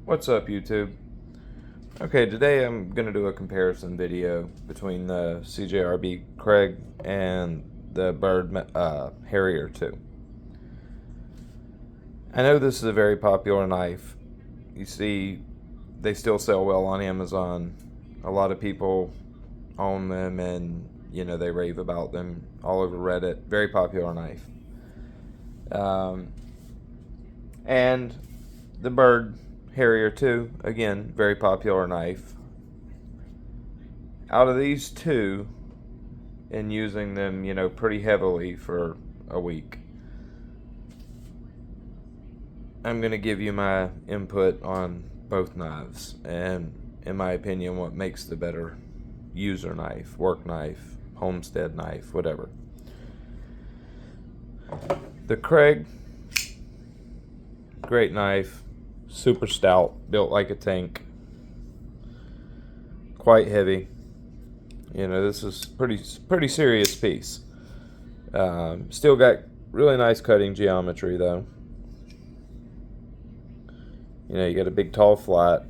What's up, YouTube? Okay, today I'm going to do a comparison video between the CJRB Crag and the Byrd Harrier 2. I know this is a very popular knife. You see, they still sell well on Amazon. A lot of people own them and, they rave about them all over Reddit. Very popular knife. And the Byrd Harrier 2, again, very popular knife. Out of these two, and using them, pretty heavily for a week, I'm going to give you my input on both knives and, in my opinion, what makes the better user knife, work knife, homestead knife, whatever. The Crag, great knife, super stout, built like a tank, quite heavy. This is pretty serious piece. Still got really nice cutting geometry though. You got a big tall flat,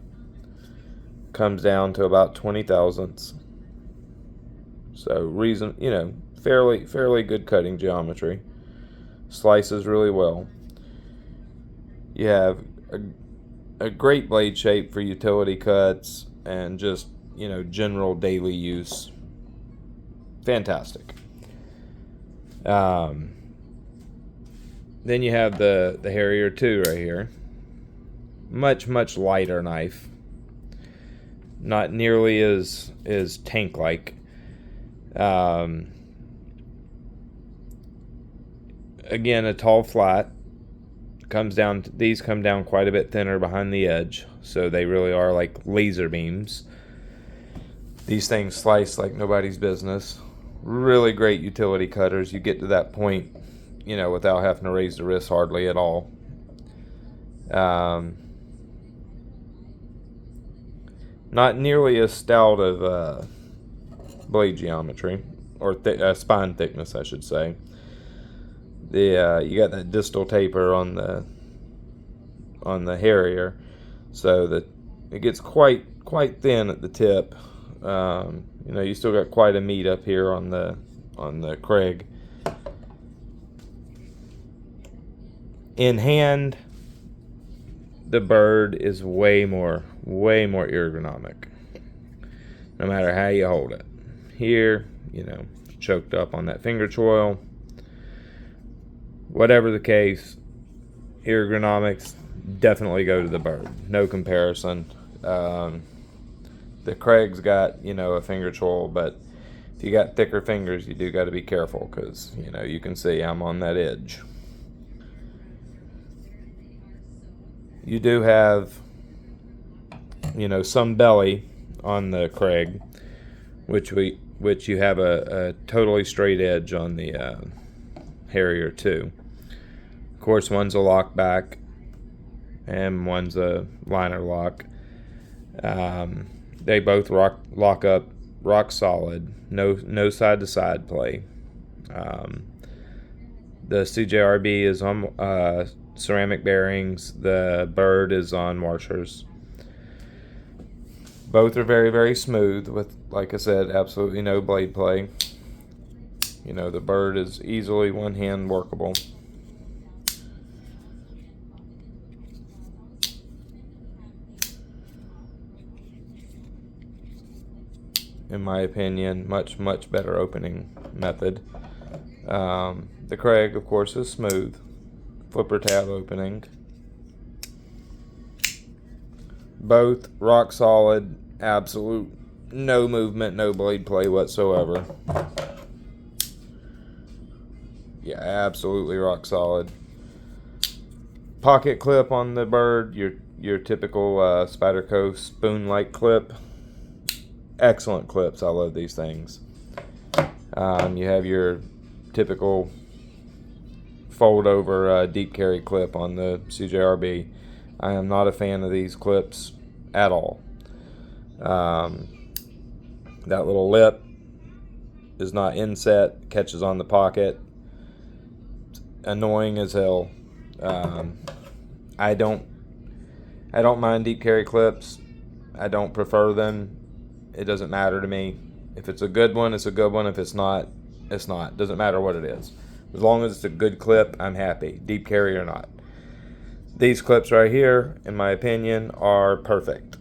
comes down to about 20 thousandths. So fairly good cutting geometry. Slices really well. You have a great blade shape for utility cuts and just general daily use. Fantastic. Then you have the Harrier 2 right here. Much lighter knife. Not nearly as tank like. Again, a tall flat. These come down quite a bit thinner behind the edge, so they really are like laser beams. These things slice like nobody's business. Really great utility cutters. You get to that point, without having to raise the wrist hardly at all. Not nearly as stout of blade geometry, or spine thickness, I should say. You got that distal taper on the Harrier, so that it gets quite thin at the tip. You still got quite a meat up here on the Crag. In hand, the Byrd is way more ergonomic. No matter how you hold it. Here, choked up on that finger choil. Whatever the case, ergonomics definitely go to the Byrd. No comparison. The Crag's got, a finger choil, but if you got thicker fingers, you do got to be careful because, you can see I'm on that edge. You do have, some belly on the Crag, which you have a totally straight edge on the Harrier 2. Of course, one's a lock back and one's a liner lock. They both lock up rock solid, no side to side play. The CJRB is on ceramic bearings. The Byrd is on washers. Both are very smooth with, like I said, absolutely no blade play. The Byrd is easily one hand workable. In my opinion, much better opening method. The Crag, of course, is smooth. Flipper tab opening. Both rock solid, absolute, no movement, no blade play whatsoever. Yeah, absolutely rock solid. Pocket clip on the Byrd, your typical Spyderco spoon-like clip. Excellent clips. I love these things. You have your typical fold-over deep carry clip on the CJRB. I am not a fan of these clips at all. That little lip is not inset, catches on the pocket. Annoying as hell. I don't I don't mind deep carry clips. I don't prefer them. It doesn't matter to me. If it's a good one, it's a good one. If it's not, it's not. Doesn't matter what it is. As long as it's a good clip, I'm happy, deep carry or not. These clips right here, in my opinion, are perfect.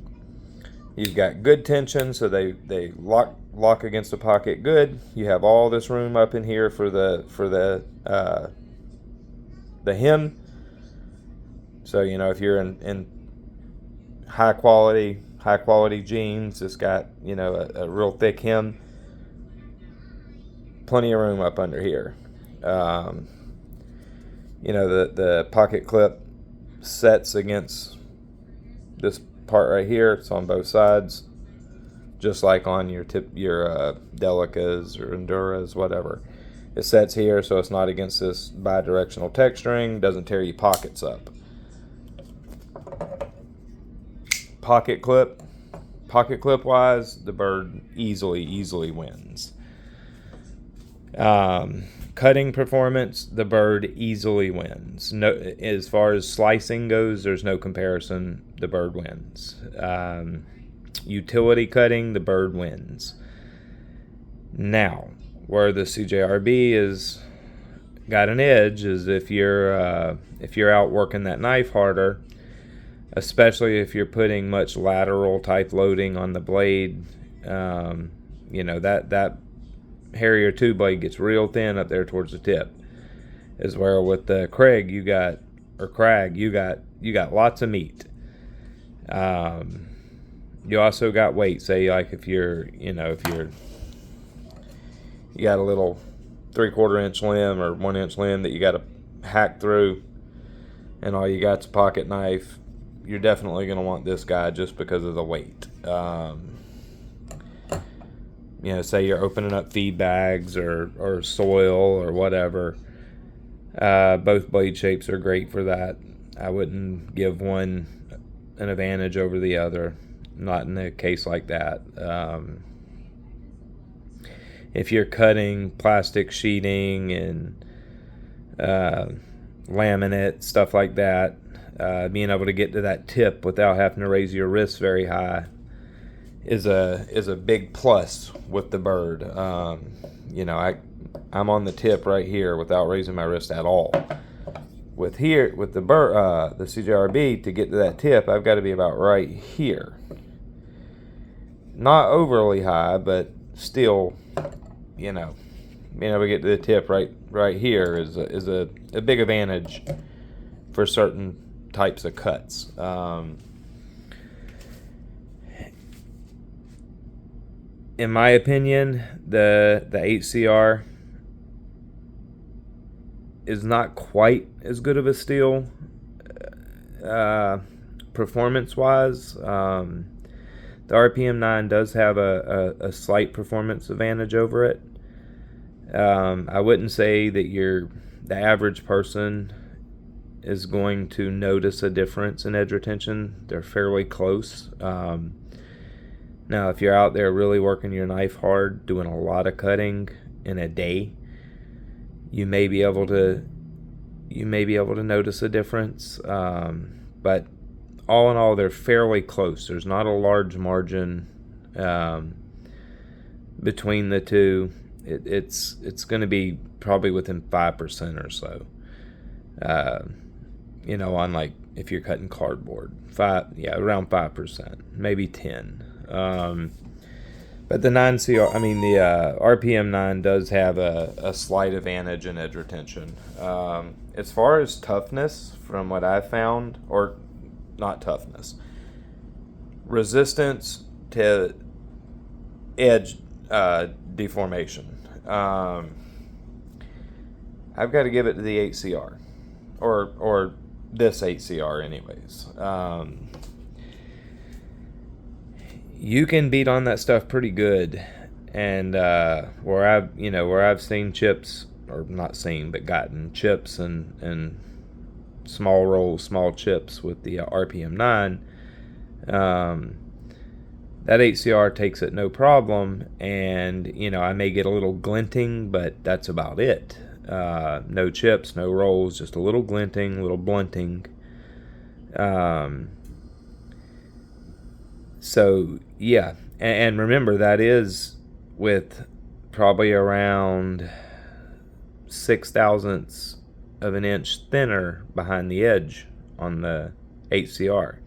You've got good tension, so they lock against the pocket good. You have all this room up in here for the hem. So if you're in high quality jeans, it's got a real thick hem. Plenty of room up under here. The pocket clip sets against this part right here. It's on both sides, just like on your Delicas or Enduras, whatever. It sets here, so it's not against this bi-directional texturing. Doesn't tear your pockets up. Pocket clip wise, the Byrd easily wins. Cutting performance, the Byrd easily wins. No, as far as slicing goes, there's no comparison. The Byrd wins. Utility cutting, the Byrd wins. Now, where the CJRB is got an edge is if you're out working that knife harder, especially if you're putting much lateral type loading on the blade. That Harrier 2 blade gets real thin up there towards the tip. Is where with the Crag you got lots of meat. You also got weight. Say like if you got a little 3/4 inch limb or 1 inch limb that you got to hack through, and all you got's a pocket knife, you're definitely going to want this guy just because of the weight. Say you're opening up feed bags or soil or whatever. Both blade shapes are great for that. I wouldn't give one an advantage over the other. Not in a case like that. If you're cutting plastic sheeting and laminate, stuff like that, being able to get to that tip without having to raise your wrist very high is a big plus with the Byrd. I'm on the tip right here without raising my wrist at all. With the Byrd, the CJRB, to get to that tip, I've got to be about right here. Not overly high, but still, being able to get to the tip right here is a big advantage for certain types of cuts. In my opinion, the 8CR is not quite as good of a steel performance-wise. The RPM 9 does have a slight performance advantage over it. I wouldn't say that the average person is going to notice a difference in edge retention. They're fairly close. Now, if you're out there really working your knife hard, doing a lot of cutting in a day, you may be able to notice a difference. But all in all, they're fairly close. There's not a large margin between the two. It's going to be probably within 5% or so. On like if you're cutting cardboard, around 5%, maybe 10. But the 9CR, the RPM 9 does have a slight advantage in edge retention. As far as toughness, from what I've found, or not toughness, resistance to edge deformation, I've got to give it to the 8CR, or this 8CR anyways. You can beat on that stuff pretty good, and where I've seen chips, or not seen, but gotten chips and small rolls, small chips with the RPM 9, that 8CR takes it no problem, and I may get a little glinting, but that's about it. No chips, no rolls, just a little glinting, little blunting. So yeah, and remember that is with probably around 0.006 of an inch thinner behind the edge on the HCR.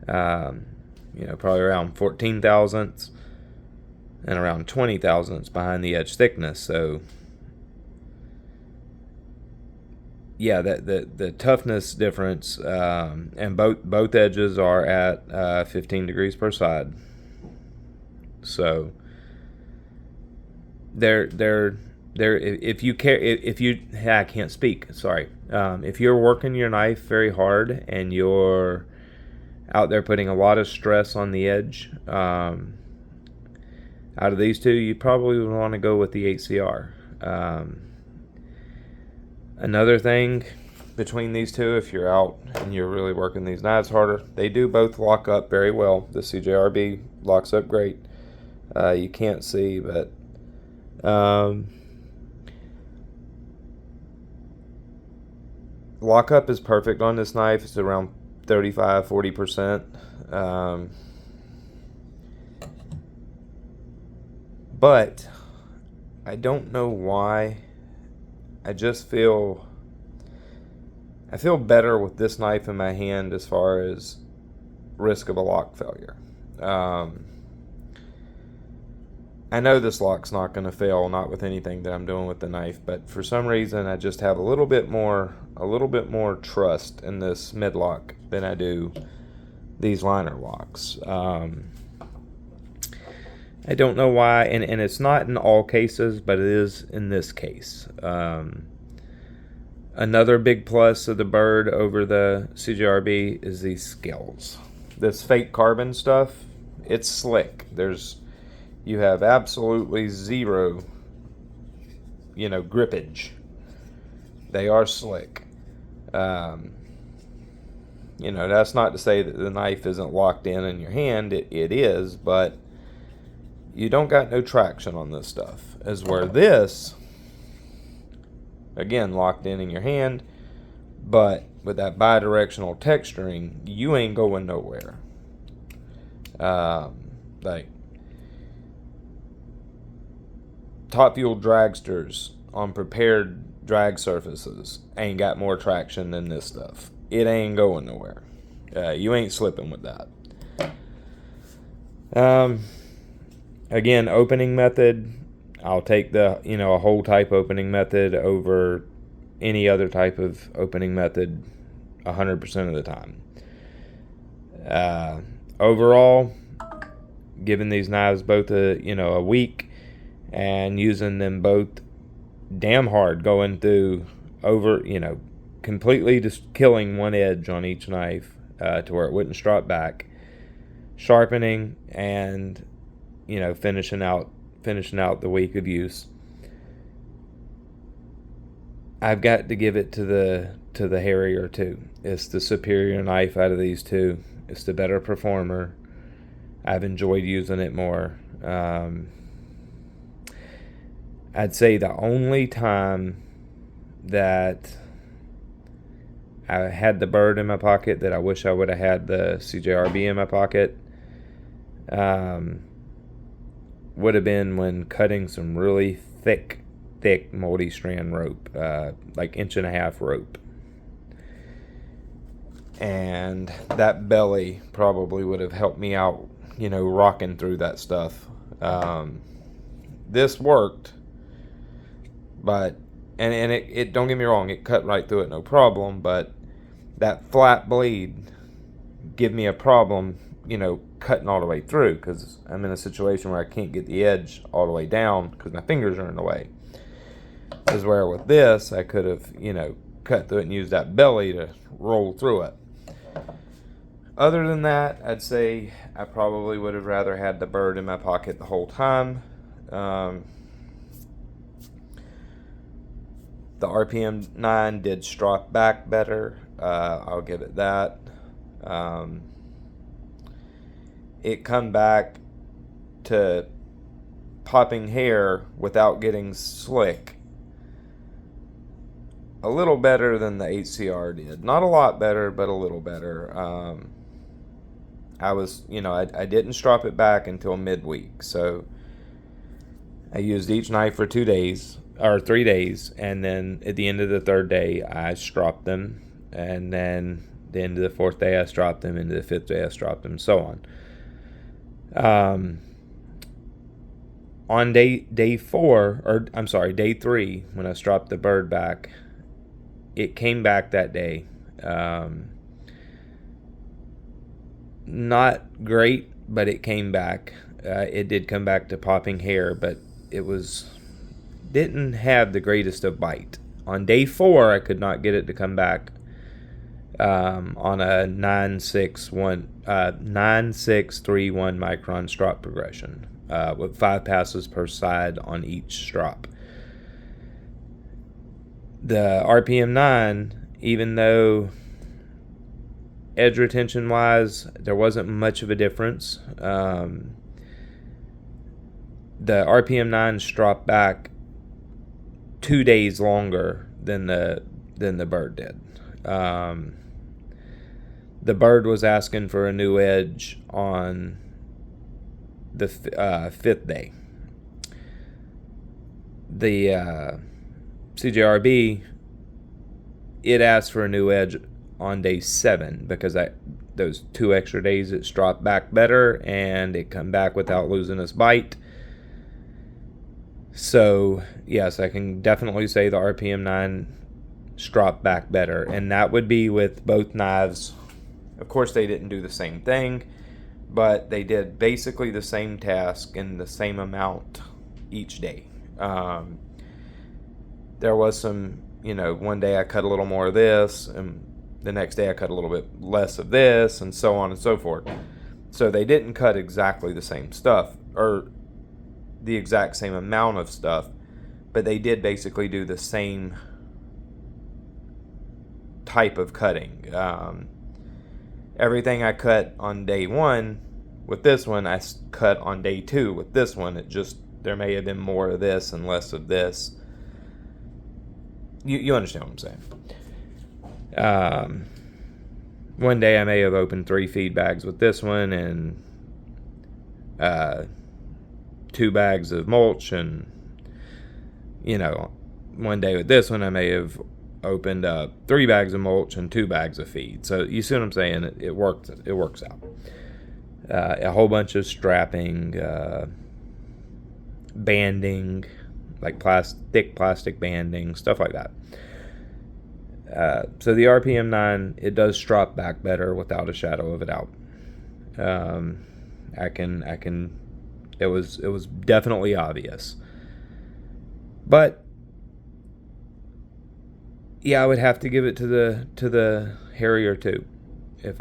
Probably around 14 thousandths and around 20 thousandths behind the edge thickness. So yeah, the toughness difference, and both edges are at 15 degrees per side. So they're if you care, if you I can't speak, sorry, if you're working your knife very hard and you're out there putting a lot of stress on the edge, out of these two you probably would want to go with the HCR. Another thing between these two, if you're out and you're really working these knives harder, they do both lock up very well. The CJRB locks up great. You can't see, but lockup is perfect on this knife. It's around 35-40%. But I don't know why. I feel better with this knife in my hand as far as risk of a lock failure. I know this lock's not going to fail, not with anything that I'm doing with the knife, but for some reason I just have a little bit more trust in this mid lock than I do these liner locks. I don't know why, and it's not in all cases, but it is in this case. Another big plus of the Byrd over the CJRB is these scales. This fake carbon stuff, it's slick. You have absolutely zero, grippage. They are slick. That's not to say that the knife isn't locked in your hand. It is, but you don't got no traction on this stuff. As where this, again, locked in your hand, but with that bidirectional texturing, you ain't going nowhere. Like top fuel dragsters on prepared drag surfaces ain't got more traction than this stuff. It ain't going nowhere. You ain't slipping with that. Again, opening method, I'll take the a hole type opening method over any other type of opening method 100% of the time. Overall, giving these knives both a week and using them both damn hard, going through completely just killing one edge on each knife to where it wouldn't strop back, sharpening, and finishing out the week of use. I've got to give it to the Harrier too. It's the superior knife out of these two. It's the better performer. I've enjoyed using it more. I'd say the only time that I had the Byrd in my pocket that I wish I would have had the CJRB in my pocket would have been when cutting some really thick multi-strand rope, like 1.5-inch rope. And that belly probably would have helped me out, rocking through that stuff. This worked, but and it don't get me wrong, it cut right through it, no problem, but that flat blade give me a problem, cutting all the way through, because I'm in a situation where I can't get the edge all the way down because my fingers are in the way. Is where with this I could have cut through it and used that belly to roll through it. Other than that, I'd say I probably would have rather had the Byrd in my pocket the whole time. The RPM 9 did strop back better. I'll give it that. It come back to popping hair without getting slick a little better than the HCR did. Not a lot better, but a little better. I didn't strop it back until midweek. So I used each knife for 2 days or 3 days, and then at the end of the third day I stropped them, and then the end of the fourth day I stropped them, into the fifth day I stropped them, so on day 4, or I'm sorry, day 3, when I stropped the Byrd back, it came back that day. Not great, but it came back. It did come back to popping hair, but it didn't have the greatest of bite. On day 4, I could not get it to come back on a 9631 micron strop progression with 5 passes per side on each strop. The RPM 9, even though edge retention wise there wasn't much of a difference, the RPM 9 strop back 2 days longer than the Byrd did. The Byrd was asking for a new edge on the 5th day. The CJRB, it asked for a new edge on day 7 because those 2 extra days it stropped back better and it come back without losing its bite. So yes, I can definitely say the RPM 9 strop back better, and that would be with both knives. Of course they didn't do the same thing, but they did basically the same task in the same amount each day. There was some, one day I cut a little more of this, and the next day I cut a little bit less of this, and so on and so forth. So they didn't cut exactly the same stuff, or the exact same amount of stuff, but they did basically do the same type of cutting. Everything I cut on day 1 with this one, I cut on day 2 with this one. There may have been more of this and less of this. You understand what I'm saying? One day I may have opened 3 feed bags with this one, and 2 bags of mulch, and one day with this one I may have opened 3 bags of mulch and 2 bags of feed. So you see what I'm saying? It works out. A whole bunch of strapping, banding, like thick plastic banding, stuff like that. So the RPM 9, it does strop back better without a shadow of a doubt. It was definitely obvious. But yeah, I would have to give it to the Harrier too. If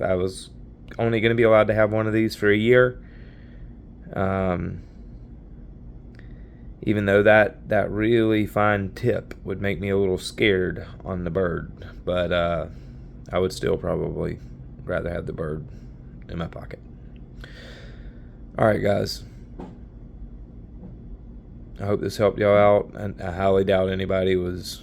I was only going to be allowed to have one of these for a year, even though that really fine tip would make me a little scared on the Byrd, but I would still probably rather have the Byrd in my pocket. Alright guys, I hope this helped y'all out. I highly doubt anybody was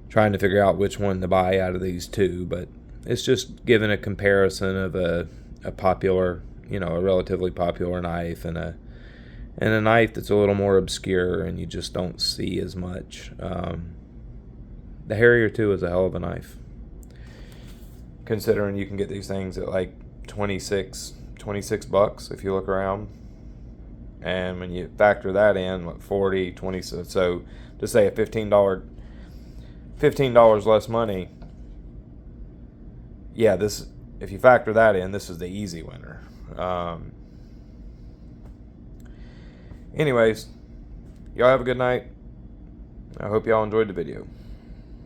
trying to figure out which one to buy out of these 2, but it's just giving a comparison of a popular, a relatively popular knife and a knife that's a little more obscure and you just don't see as much. The Harrier 2 is a hell of a knife, considering you can get these things at like $26 if you look around, and when you factor that in, what, 40, 20, so to say a $15 less money, yeah, this, if you factor that in, this is the easy winner. Anyways, y'all have a good night. I hope y'all enjoyed the video.